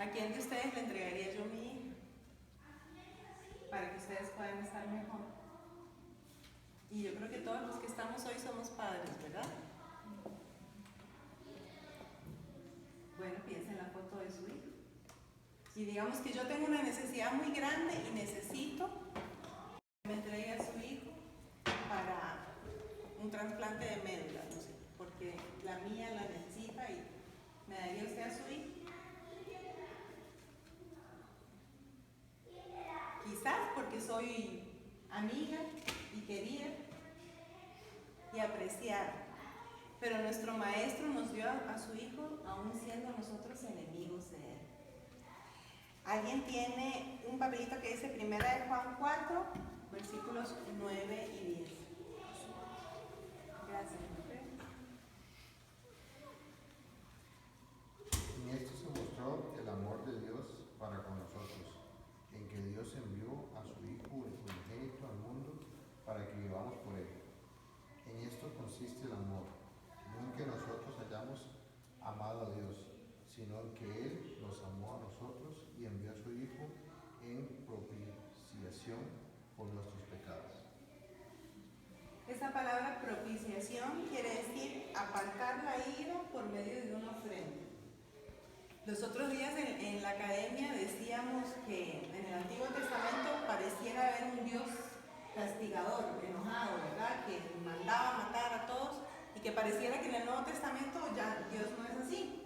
¿A quién de ustedes le entregaría yo mi hija? Para que ustedes puedan estar mejor. Y yo creo que todos los que estamos hoy somos padres, ¿verdad? Bueno, piensa en la foto de su hijo. Y digamos que yo tengo una necesidad muy grande y necesito que me entregue a su hijo para un trasplante de médula, no sé, porque la mía la necesita y me daría usted a su hijo. Quizás porque soy amiga y querida y apreciada, pero nuestro maestro nos dio a su hijo aún siendo nosotros enemigos de él. ¿Alguien tiene un papelito que dice 1 de Juan 4, versículos 9 y 10? Gracias. En esto se mostró el amor de Dios para con nosotros, en que Dios envió a su Hijo unigénito al mundo para que vivamos por él. En esto consiste el amor, no en que nosotros hayamos amado a Dios, sino en que Él nos amó a nosotros y envió a su Hijo en propiciación por nuestros pecados. Esa palabra propiciación quiere decir apartar la ira por medio de una ofrenda. Los otros días en la academia decíamos que en el Antiguo Testamento pareciera haber un Dios castigador, enojado, ¿verdad? Que mandaba matar a todos y que pareciera que en el Nuevo Testamento ya Dios no es así.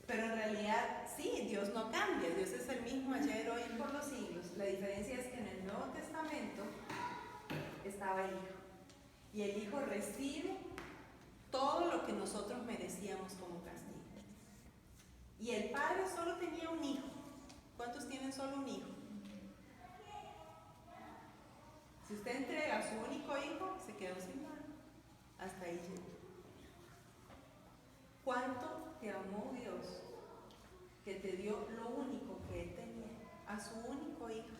Pero en realidad sí, Dios no cambia, Dios es el mismo ayer, hoy y por los siglos. La diferencia es que en el Nuevo Testamento estaba el Hijo. Y el Hijo recibe todo lo que nosotros merecíamos como castigo. Y el Padre solo tenía un hijo. ¿Cuántos tienen solo un hijo? Si usted entrega a su único hijo, se quedó sin nada. Hasta ahí llegó. ¿Cuánto te amó Dios que te dio lo único que Él tenía? A su único hijo.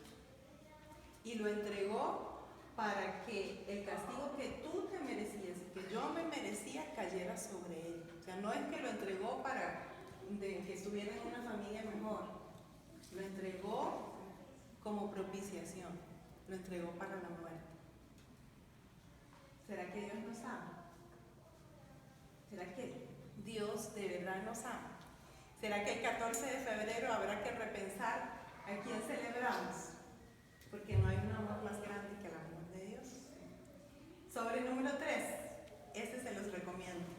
Y lo entregó para que el castigo que tú te merecías y que yo me merecía cayera sobre Él. O sea, no es que lo entregó para que estuviera en una familia mejor. Lo entregó como propiciación. Lo entregó para la muerte. ¿Será que Dios nos ama? ¿Será que Dios de verdad nos ama? ¿Será que el 14 de febrero habrá que repensar a quién celebramos? Porque no hay un amor más grande que el amor de Dios. Sobre número 3, este se los recomiendo.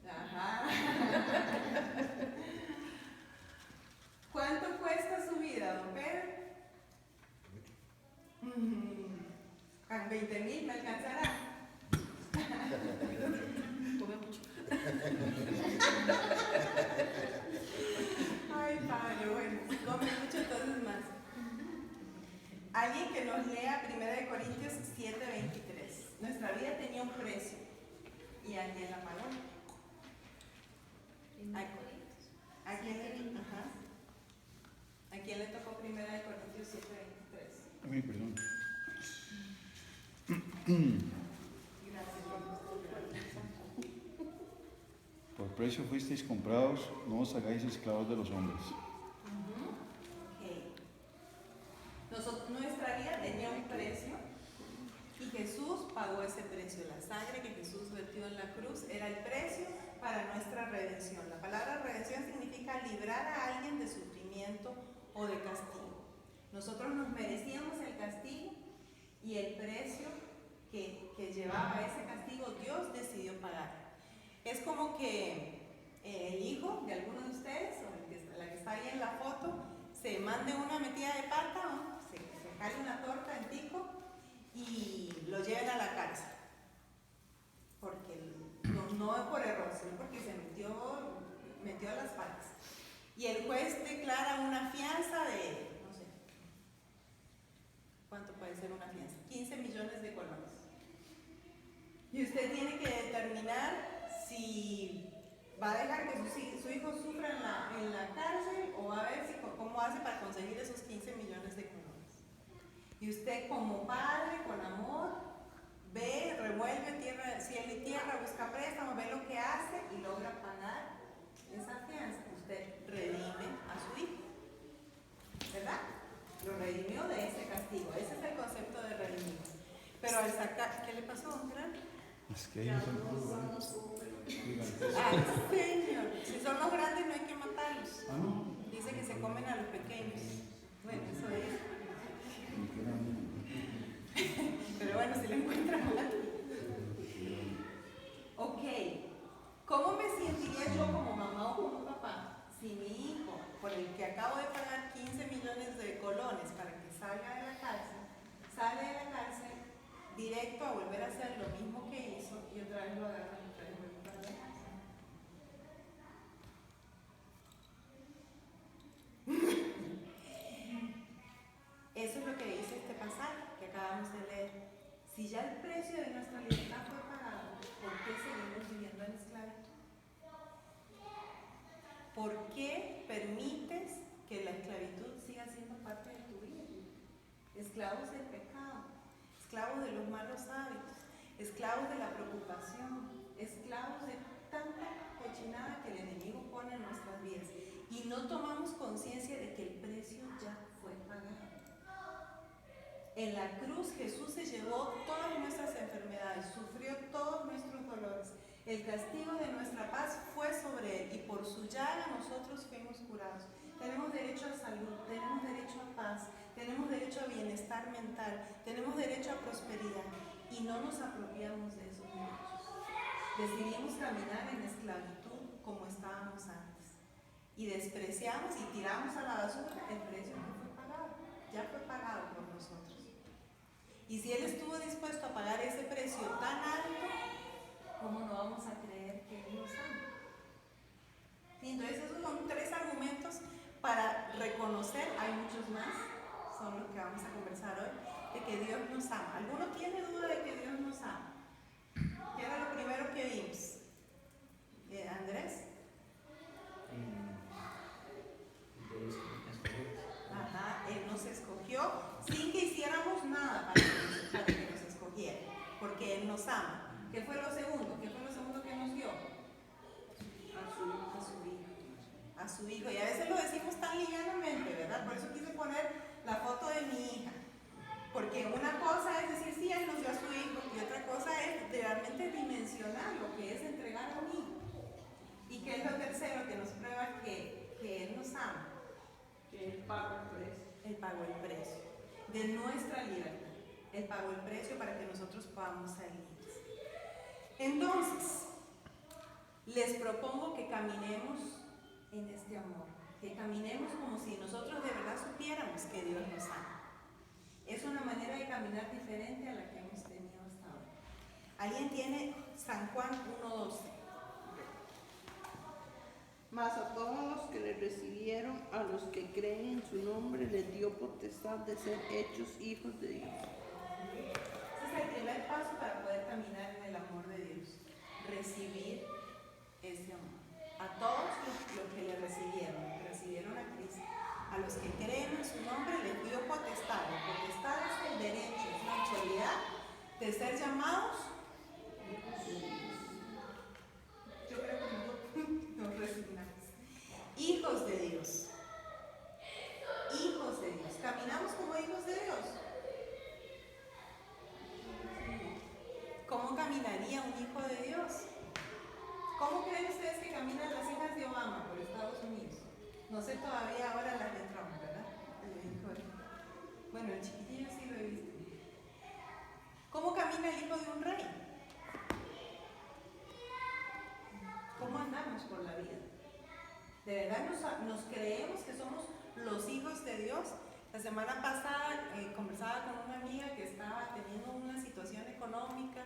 Ajá. ¿Cuánto cuesta su vida, don Pedro? ¿A 20,000 me alcanzará? Come mucho. Ay, Pablo, bueno, si come mucho, entonces más. Alguien que nos lea 1 Corintios 7:23. Nuestra vida tenía un precio. Y alguien la pagó. ¿A quién le tocó 1 Corintios 7:23? A mí, perdón. Gracias por Por precio fuisteis comprados, no os hagáis esclavos de los hombres. Okay. Nuestra vida tenía un precio y Jesús pagó ese precio. La sangre que Jesús vertió en la cruz era el precio para nuestra redención. La palabra redención significa librar a alguien de sufrimiento o de castigo. Nosotros nos merecíamos el castigo y el precio que llevaba ese castigo Dios decidió pagar. Es como que el hijo de alguno de ustedes, o la que está ahí en la foto, se mande una metida de pata, ¿no? se jale una torta en pico y lo lleven a la cárcel. Porque no es por error, sino porque se metió a las patas. Y el juez declara una fianza de, no sé, ¿cuánto puede ser una fianza? 15 millones de colones. Y usted tiene que determinar si va a dejar que su hijo sufra en la cárcel o va a ver cómo hace para conseguir esos 15 millones de colones. Y usted como padre, con amor, ve, revuelve tierra, cielo y tierra, busca préstamo, ve lo que hace y logra pagar esa fianza. Usted redime a su hijo, ¿verdad? Lo redimió de ese castigo. Ese es el concepto de redimir. Pero al sacar, ¿qué le pasó, don Gerardo? Es que ellos son gigantescos. Ay, Señor, si son los grandes no hay que matarlos. Ah, no. Dice que se comen a los pequeños. Bueno, eso es. Pero bueno, si lo encuentran mal. Ok, ¿cómo me sentiría yo como mamá o como papá si mi hijo, por el que acabo de pagar 15 millones de colones para que salga de la cárcel, sale de la cárcel directo a volver a hacer lo mismo que hizo y otra vez lo agarran y otra vez vuelve para la cárcel? Eso es lo que dice este pasaje que acabamos de leer. Si ya el precio de nuestra libertad fue pagado, ¿por qué seguimos viviendo en esclavitud? ¿Por qué permites que la esclavitud siga siendo parte de tu vida? Esclavos del pecado, esclavos de los malos hábitos, esclavos de la preocupación, esclavos de tanta cochinada que el enemigo pone en nuestras vidas. Y no tomamos conciencia de que el precio ya fue pagado. En la cruz Jesús se llevó todas nuestras enfermedades, sufrió todos nuestros dolores. El castigo de nuestra paz fue sobre él y por su llaga nosotros fuimos curados. Tenemos derecho a salud, tenemos derecho a paz, tenemos derecho a bienestar mental, tenemos derecho a prosperidad y no nos apropiamos de esos derechos. Decidimos caminar en esclavitud como estábamos antes y despreciamos y tiramos a la basura el precio que fue pagado. Ya fue pagado por nosotros. Y si Él estuvo dispuesto a pagar ese precio tan alto, ¿cómo no vamos a creer que Él nos ama? Y entonces esos son 3 argumentos para reconocer, hay muchos más, son los que vamos a conversar hoy, de que Dios nos ama. ¿Alguno tiene duda de que Dios nos ama? ¿Qué era lo primero que vimos? ¿Andrés? Ajá, Él nos escogió sin que hiciéramos nada para que nos escogiera, porque Él nos ama. ¿Qué fue lo segundo? ¿Qué fue lo segundo que nos dio? A su hijo. Y a veces lo decimos tan livianamente, ¿verdad? Por eso quise poner la foto de mi hija. Porque una cosa es decir, sí, Él nos dio a su hijo, y otra cosa es realmente dimensionar lo que es entregar a un hijo. ¿Y qué es lo tercero que nos prueba que Él nos ama? Que Él pagó el precio. Él pagó el precio de nuestra libertad. Él pagó el precio para que nosotros podamos ser libres. Entonces, les propongo que caminemos en este amor, que caminemos como si nosotros de verdad supiéramos que Dios nos ama. Es una manera de caminar diferente a la que hemos tenido hasta ahora. ¿Alguien tiene San Juan 1:12? Mas a todos los que le recibieron, a los que creen en su nombre, les dio potestad de ser hechos hijos de Dios. Ese es el primer paso para poder caminar en el amor de Dios. Recibir ese amor. A todos los que le recibieron a Cristo, a los que creen en su nombre, les dio potestad. La potestad es el derecho, es la autoridad de ser llamados. Yo creo que nos resignamos. Hijos de Dios. Hijos de Dios. ¿Caminamos como hijos de Dios? ¿Cómo caminaría un hijo de Dios? ¿Cómo creen ustedes que caminan las hijas de Obama por Estados Unidos? No sé todavía ahora las de Trump, ¿verdad? Bueno, el chiquitillo sí lo he visto. ¿Cómo camina el hijo de un rey? ¿Cómo andamos por la vida? ¿De verdad nos creemos que somos los hijos de Dios? La semana pasada conversaba con una amiga que estaba teniendo una situación económica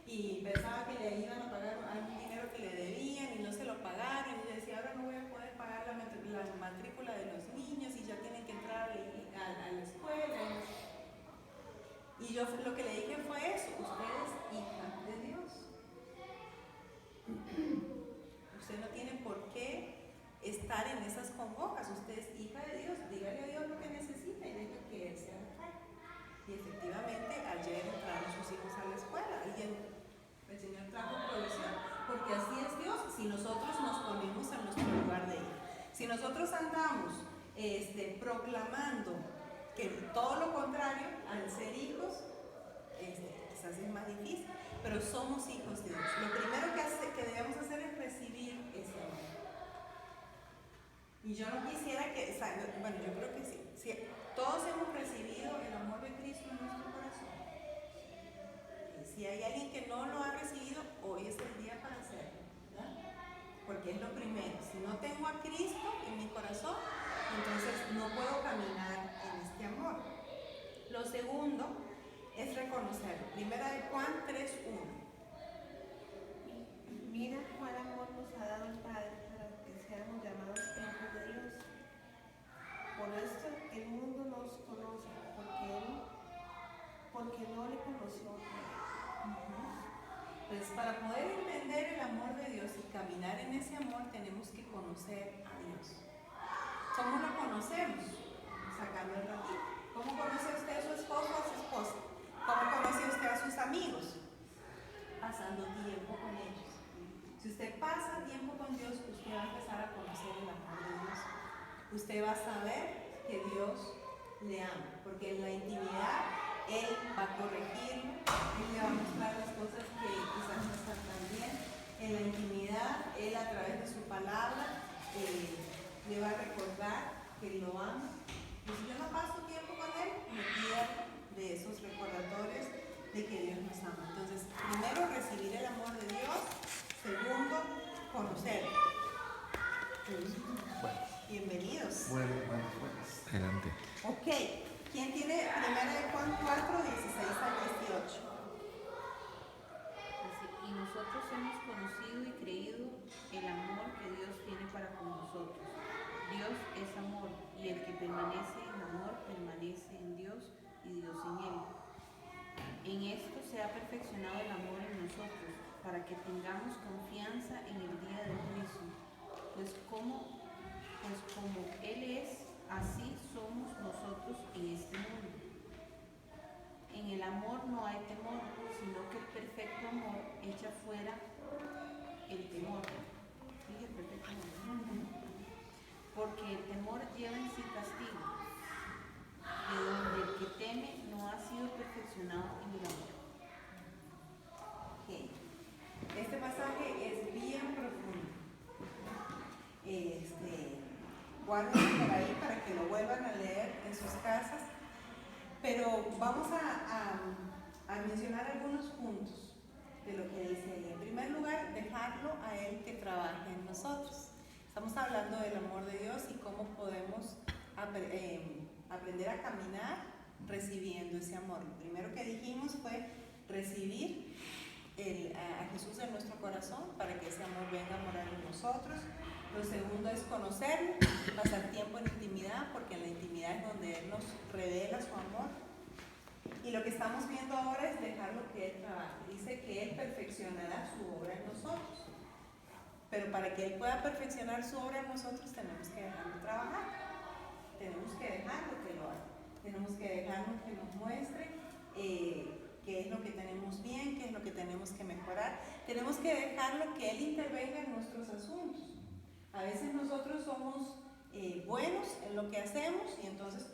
y pensaba que le iban a pagar algún dinero que le debían y no se lo pagaron. Y ella decía, ahora no voy a poder pagar la matrícula de los niños y ya tienen que entrar a la escuela. Y yo lo que le dije fue eso: usted es hija de Dios. Usted no tiene por qué estar en esas congojas. Usted es hija de Dios. Dígale a Dios lo que necesita y deje que Él se haga cargo. proclamando que todo lo contrario, al ser hijos, quizás es más difícil, pero somos hijos de Dios. Lo primero que debemos hacer es recibir ese amor. Y yo no quisiera que, bueno, yo creo que sí, todos hemos recibido el amor de Cristo en nuestro corazón. Y si hay alguien que no lo ha recibido, hoy es el día para hacerlo, ¿verdad? Porque es lo primero. Si no tengo a Cristo en mi corazón, entonces no puedo caminar en este amor. Lo segundo es reconocerlo. Primera de Juan 3:1. Mira cuál amor nos ha dado el Padre para que seamos llamados hijos de Dios. Por esto el mundo nos conoce, porque no le conoció. Pues para poder entender el amor de Dios y caminar en ese amor tenemos que conocer a Dios. ¿Cómo lo conocemos? Sacando el ratito. ¿Cómo conoce usted a su esposo o a su esposa? ¿Cómo conoce usted a sus amigos? Pasando tiempo con ellos. Si usted pasa tiempo con Dios, usted va a empezar a conocer el amor de Dios. Usted va a saber que Dios le ama, porque en la intimidad Él va a corregirlo, Él le va a mostrar las cosas que quizás no están tan bien. En la intimidad, Él a través de su palabra le va a recordar que lo ama. Y si yo no paso tiempo con Él, me pierdo de esos recordatorios de que Dios nos ama. Entonces, primero, recibir el amor de Dios. Segundo, conocerlo. Bienvenidos. Buenas. Adelante. Ok, ¿quién tiene primera de Juan 4, 16 al 18? Y nosotros hemos conocido y creído el amor que Dios tiene para con nosotros. Dios es amor, y el que permanece en amor permanece en Dios y Dios en él. En esto se ha perfeccionado el amor en nosotros, para que tengamos confianza en el día del juicio. Pues como Él es, así somos nosotros en este mundo. En el amor no hay temor, sino que el perfecto amor echa fuera el temor. Dije el perfecto amor. Porque el temor lleva en sí castigo, de donde el que teme no ha sido perfeccionado en el amor. Okay. Este pasaje es bien profundo. Guárdenlo por ahí para que lo vuelvan a leer en sus casas. Pero vamos a mencionar algunos puntos de lo que dice ahí. En primer lugar, dejarlo a Él que trabaje en nosotros. Estamos hablando del amor de Dios y cómo podemos aprender a caminar recibiendo ese amor. Lo primero que dijimos fue recibir a Jesús en nuestro corazón para que ese amor venga a morar en nosotros. Lo segundo es conocerlo, pasar tiempo en intimidad, porque en la intimidad es donde Él nos revela su amor. Y lo que estamos viendo ahora es dejarlo que Él trabaje. Dice que Él perfeccionará su obra en nosotros. Pero para que Él pueda perfeccionar su obra en nosotros tenemos que dejarlo trabajar. Tenemos que dejarlo que lo haga. Tenemos que dejarlo que nos muestre qué es lo que tenemos bien, qué es lo que tenemos que mejorar. Tenemos que dejarlo que Él intervenga en nuestros asuntos. A veces nosotros somos buenos en lo que hacemos y entonces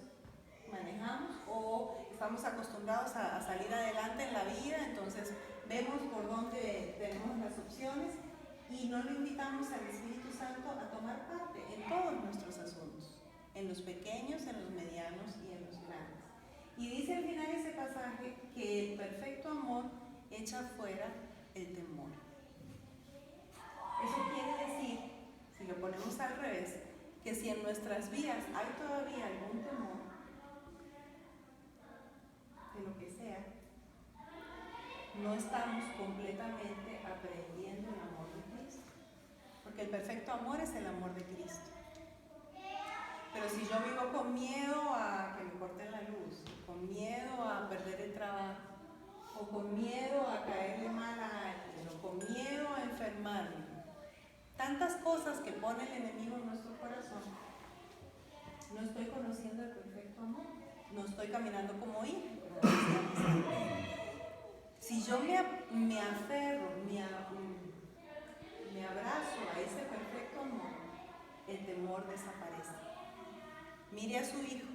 manejamos, o estamos acostumbrados a salir adelante en la vida, entonces vemos por dónde tenemos las opciones y no lo invitamos al Espíritu Santo a tomar parte en todos nuestros asuntos, en los pequeños, en los medianos y en los grandes. Y dice al final ese pasaje que el perfecto amor echa fuera el temor. Eso quiere decir, si lo ponemos al revés, que si en nuestras vidas hay todavía algún temor, de lo que sea, no estamos completamente aprendiendo el amor de Cristo. Porque el perfecto amor es el amor de Cristo. Pero si yo vivo con miedo a que me corten la luz, con miedo a perder el trabajo, o con miedo a caerle mal a alguien, o con miedo a enfermarme, tantas cosas que pone el enemigo en nuestro corazón, no estoy conociendo el perfecto amor, no estoy caminando como hijo. Si yo me aferro, me abrazo a ese perfecto amor, el temor desaparece. Mire a su hijo,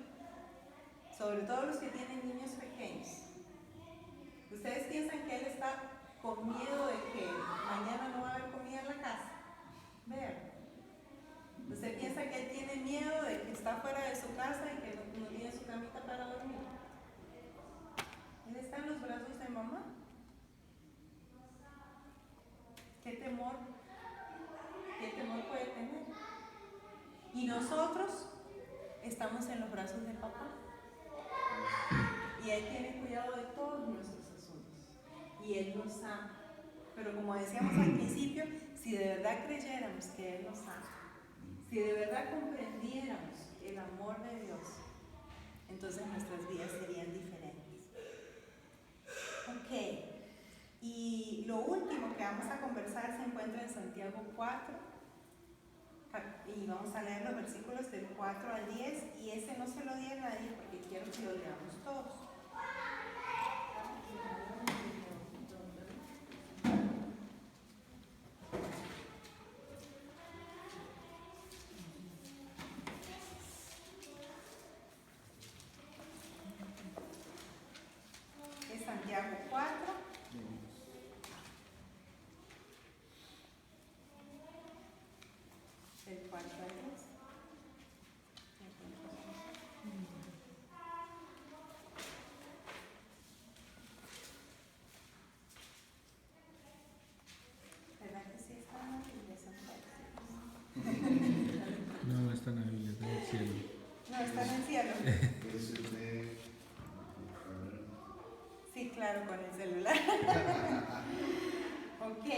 sobre todo los que tienen niños pequeños. ¿Ustedes piensan que él está con miedo de que mañana no va a haber comida en la casa? Vean. ¿Usted piensa que él tiene miedo de que está fuera de su casa y que no tiene su camita para dormir? Él está en los brazos de mamá. ¿Qué temor puede tener? Y nosotros estamos en los brazos de papá. Y Él tiene cuidado de todos nuestros asuntos. Y Él nos ama. Pero como decíamos al principio, si de verdad creyéramos que Él nos ama, si de verdad comprendiéramos el amor de Dios, entonces nuestras vidas serían diferentes. Ok. Y lo último que vamos a conversar se encuentra en Santiago 4. Y vamos a leer los versículos del 4 al 10. Y ese no se lo di a nadie porque quiero que lo leamos todos. Es Santiago 4. Del 4 al 10. ¿Verdad que sí está en la Biblia, Santiago? No, está en la Biblia, está en el cielo. No, está en el cielo. Es el de... Sí, claro, con el celular. Ok.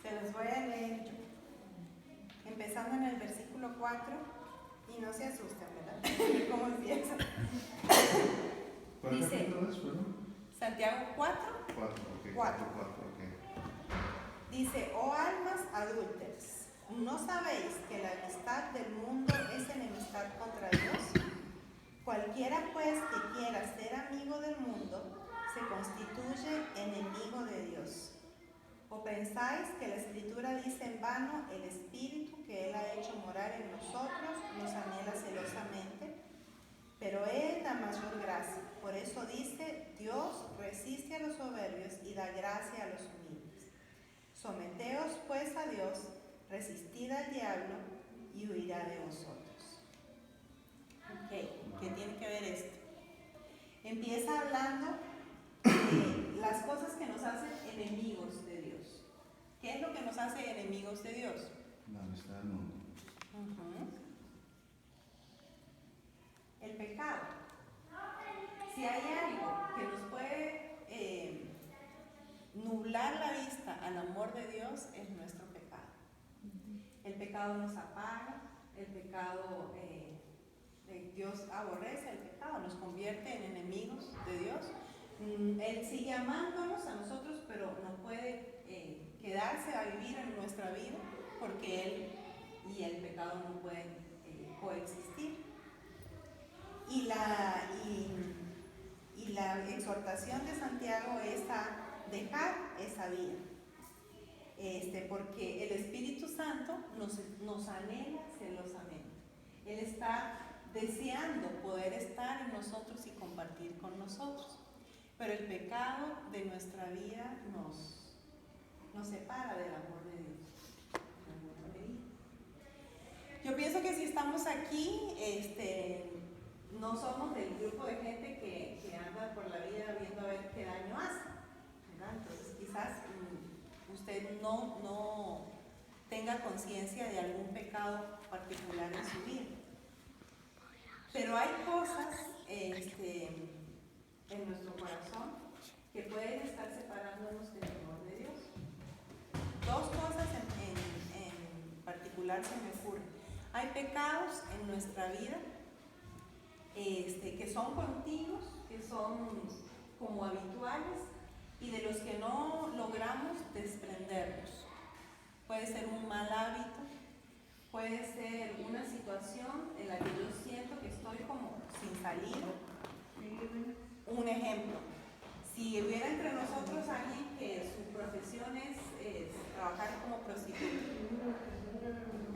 Se los voy a leer yo. Empezando en el versículo 4. Y no se asusten, ¿verdad? ¿Cómo empieza? ¿Cuál Dice- capítulo es, perdón? Santiago 4. 4, ok. 4. 4, ok. Dice, oh almas adúlteras, ¿no sabéis que la amistad del mundo es enemistad contra Dios? Cualquiera pues que quiera ser amigo del mundo, se constituye enemigo de Dios. ¿O pensáis que la Escritura dice en vano, el Espíritu que Él ha hecho morar en nosotros nos anhela celosamente? Pero Él da mayor gracia. Por eso dice, Dios resiste a los soberbios y da gracia a los humildes. Someteos pues a Dios, resistid al diablo y huirá de vosotros. Ok, ¿qué tiene que ver esto? Empieza hablando de las cosas que nos hacen enemigos de Dios. ¿Qué es lo que nos hace enemigos de Dios? La amistad del mundo. El pecado. Si hay algo que nos puede nublar la vista al amor de Dios, es nuestro pecado. El pecado nos apaga, el pecado, Dios aborrece el pecado, nos convierte en enemigos de Dios. Él sigue amándonos a nosotros, pero no puede quedarse a vivir en nuestra vida porque Él y el pecado no pueden coexistir. Y la exhortación de Santiago es a dejar esa vida, porque el Espíritu Santo nos anhela celosamente. Él está deseando poder estar en nosotros y compartir con nosotros, pero el pecado de nuestra vida nos separa del amor de Dios. En alguna medida. Yo pienso que si estamos aquí, no somos del grupo de gente que anda por la vida viendo a ver qué daño hace, ¿verdad? Entonces quizás usted no tenga conciencia de algún pecado particular en su vida. Pero hay cosas en nuestro corazón que pueden estar separándonos del amor de Dios. Dos cosas en particular se me ocurren. Hay pecados en nuestra vida que son continuos, que son como habituales y de los que no logramos desprendernos. Puede ser un mal hábito, puede ser una situación en la que yo siento que estoy como sin salir. Un ejemplo, si hubiera entre nosotros alguien que su profesión es trabajar como prostituta,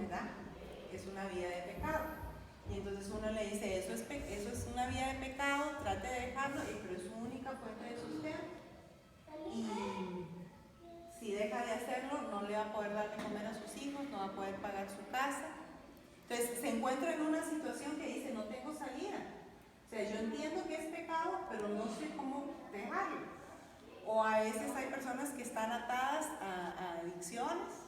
¿verdad? Es una vida de pecado. Y entonces uno le dice, eso es una vida de pecado, trate de dejarlo, pero es su única fuente de sustento. Y si deja de hacerlo, no le va a poder dar de comer a sus hijos, no va a poder pagar su casa. Entonces se encuentra en una situación que dice, no tengo salida. O sea, yo entiendo que es pecado, pero no sé cómo dejarlo. O a veces hay personas que están atadas a adicciones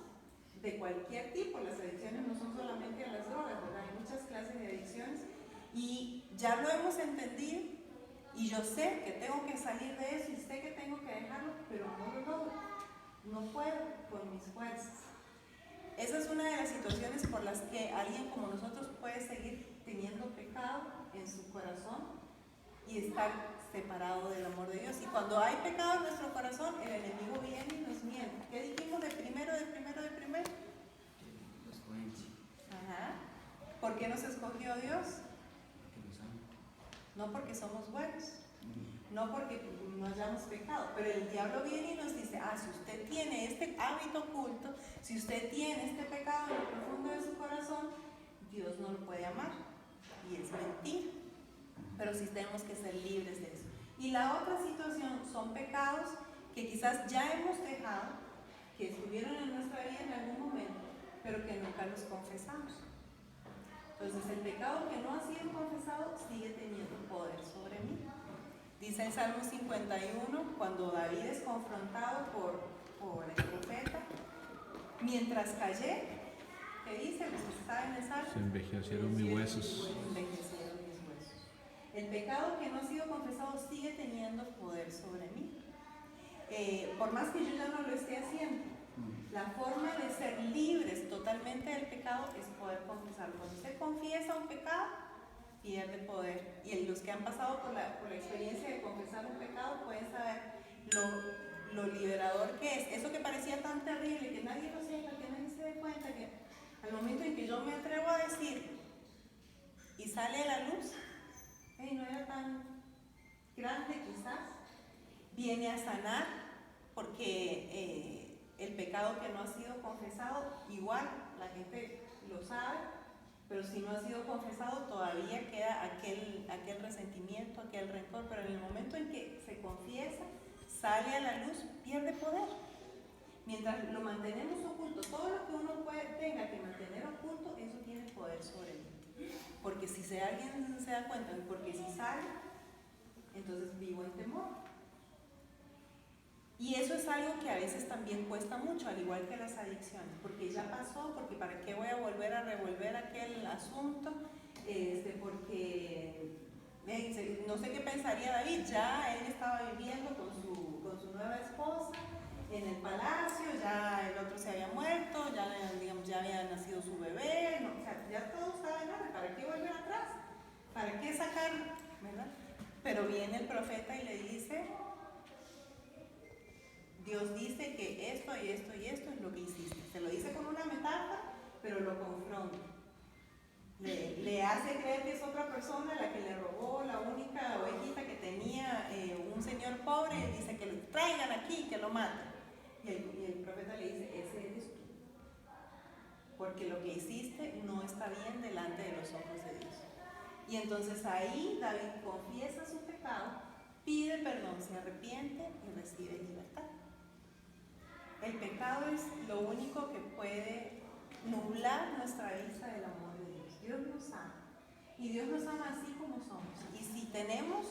de cualquier tipo. Las adicciones no son solamente a las drogas, ¿verdad? Hay muchas clases de adicciones y ya lo hemos entendido y yo sé que tengo que salir de eso y sé que tengo que dejarlo, pero no lo logro, no puedo con mis fuerzas. Esa es una de las situaciones por las que alguien como nosotros puede seguir teniendo pecado en su corazón y estar separado del amor de Dios. Y cuando hay pecado en nuestro corazón, el enemigo viene y nos miente. ¿Qué dijimos de primero? Ajá. ¿Por qué nos escogió Dios? No porque somos buenos, no porque no hayamos pecado, pero el diablo viene y nos dice, si usted tiene este hábito oculto, si usted tiene este pecado en lo profundo de su corazón, Dios no lo puede amar. Y es mentira. Pero sí tenemos que ser libres de eso. Y la otra situación son pecados que quizás ya hemos dejado, que estuvieron en nuestra vida en algún momento, pero que nunca los confesamos. Entonces el pecado que no ha sido confesado sigue teniendo poder sobre mí. Dice el Salmo 51, cuando David es confrontado por el profeta, mientras callé, ¿qué dice? ¿Usted sabe en el Salmo? Se envejecieron mis huesos. Envejecieron mis huesos. El pecado que no ha sido confesado sigue teniendo poder sobre mí. Por más que yo ya no lo esté haciendo, la forma de ser libres totalmente del pecado es poder confesarlo. Cuando usted confiesa un pecado, pierde poder. Y los que han pasado por la experiencia de confesar un pecado pueden saber lo liberador que es. Eso que parecía tan terrible, que nadie lo sepa, que nadie se dé cuenta, que al momento en que yo me atrevo a decir y sale a la luz, no era tan grande quizás, viene a sanar, porque el pecado que no ha sido confesado, igual la gente lo sabe, pero si no ha sido confesado todavía queda aquel resentimiento, aquel rencor, pero en el momento en que se confiesa, sale a la luz, pierde poder. Mientras lo mantenemos oculto, todo lo que uno tenga que mantener oculto, eso tiene poder sobre mí. Porque si alguien se da cuenta, porque si sale, entonces vivo en temor. Y eso es algo que a veces también cuesta mucho, al igual que las adicciones, porque ya pasó, porque para qué voy a volver a revolver aquel asunto, porque no sé qué pensaría David, ya él estaba viviendo con su nueva esposa en el palacio, ya el otro se había muerto, ya había nacido su bebé, o sea, ya todo estaba en orden, ¿para qué volver atrás? ¿Para qué sacar? ¿Verdad? Pero viene el profeta y le dice, Dios dice que esto y esto y esto es lo que hiciste. Se lo dice con una metáfora, pero lo confronta. Le hace creer que es otra persona la que le robó la única ovejita que tenía un señor pobre, y dice que lo traigan aquí, que lo maten. Y el profeta le dice, ese eres tú. Porque lo que hiciste no está bien delante de los ojos de Dios. Y entonces ahí David confiesa su pecado, pide perdón, se arrepiente y recibe libertad. El pecado es lo único que puede nublar nuestra vista del amor de Dios. Dios nos ama. Y Dios nos ama así como somos. Y si tenemos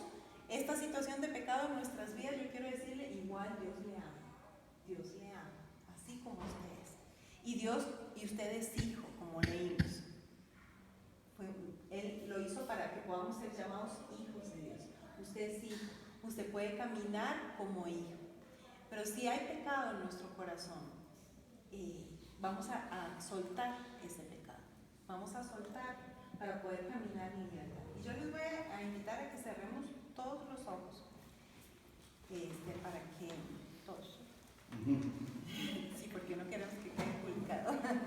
esta situación de pecado en nuestras vidas, yo quiero decirle, igual Dios le ama. Dios le ama, así como usted es. Y usted es hijo, como leímos. Él lo hizo para que podamos ser llamados hijos de Dios. Usted es hijo. Usted puede caminar como hijo. Pero si hay pecado en nuestro corazón, vamos a soltar ese pecado. Vamos a soltar para poder caminar en libertad. Y yo les voy a invitar a que cerremos todos los ojos. Para que todos. Sí, porque no queremos